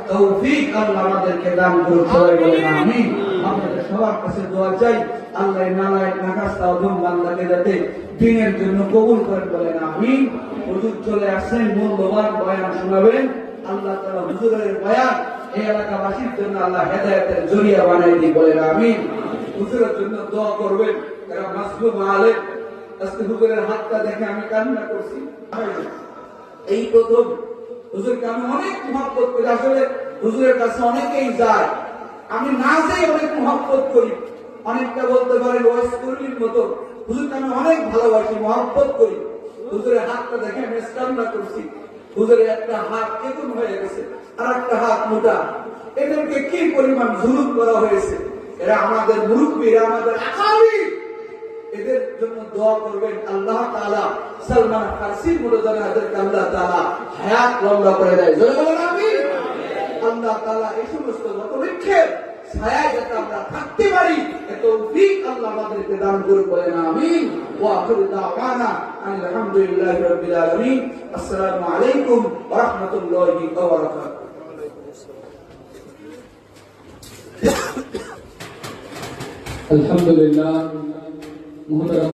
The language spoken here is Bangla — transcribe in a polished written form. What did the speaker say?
তৌফিক আল্লাহ আমাদেরকে দান করুন, সবাই বলেন আমিন। আপনাদের সবার কাছে দোয়া চাই, আল্লাহ নালায়েক নাকাস্তা অধম বান্দাকে যাতে দ্বীনের জন্য কবুল করেন, বলেন আমিন। হুজুর চলে আসেন, মূল্যবান বয়ান শোনাবেন। আল্লাহ তাআলা হুজুরের বয়ান এই এলাকাবাসীর জন্য আল্লাহ হেদায়েতের জরিয়া বানাই দিন, বলেন আমিন। হুজুরের জন্য দোয়া করবেন, এরা মাসলুম আলেম। আজকে হুজুরের হাতটা দেখে আমি কান্না করছি। এই প্রথম হুজুরকে আমি অনেক মহব্বত করি। আসলে হুজুরের কাছে অনেকেই যায়, আমি না যাই অনেক মহব্বত করি। অনেকটা বলতে পারেন ওয়াইস করির মতো হুজুরকে আমি অনেক ভালোবাসি, মহব্বত করি। হুজুরের হাতটা দেখে আমি কান্না করছি। হুজুরের একটা হাত কেমন হয়ে গেছে, আর একটা হাত মোটা। এদেরকে কি পরিমাণ জুলুম করা হয়েছে। এরা আমাদের মুরব্বী, এরা আমাদের আকাবির। এদের জন্য দোয়া করবেন, আল্লাহ তাআলা সালমান ফারসির মুরজানা এদেরকে আল্লাহ তাআলা হায়াত লম্বা করে দেয়, জোরে বলেন আমিন। আল্লাহ তাআলা এই সমস্ত বটবৃক্ষের ছায়ায় যাতে আমরা থাকতে পারি, এত তৌফিক আল্লাহ আমাদেরকে দান করুন, বলেন আমিন। ওয়া আখিরু দাওয়ানা আলহামদুলিল্লাহি রাব্বিল আলামিন। আসসালামু আলাইকুম ওয়া রাহমাতুল্লাহি ওয়া বারাকাতুহু। আলহামদুলিল্লাহ।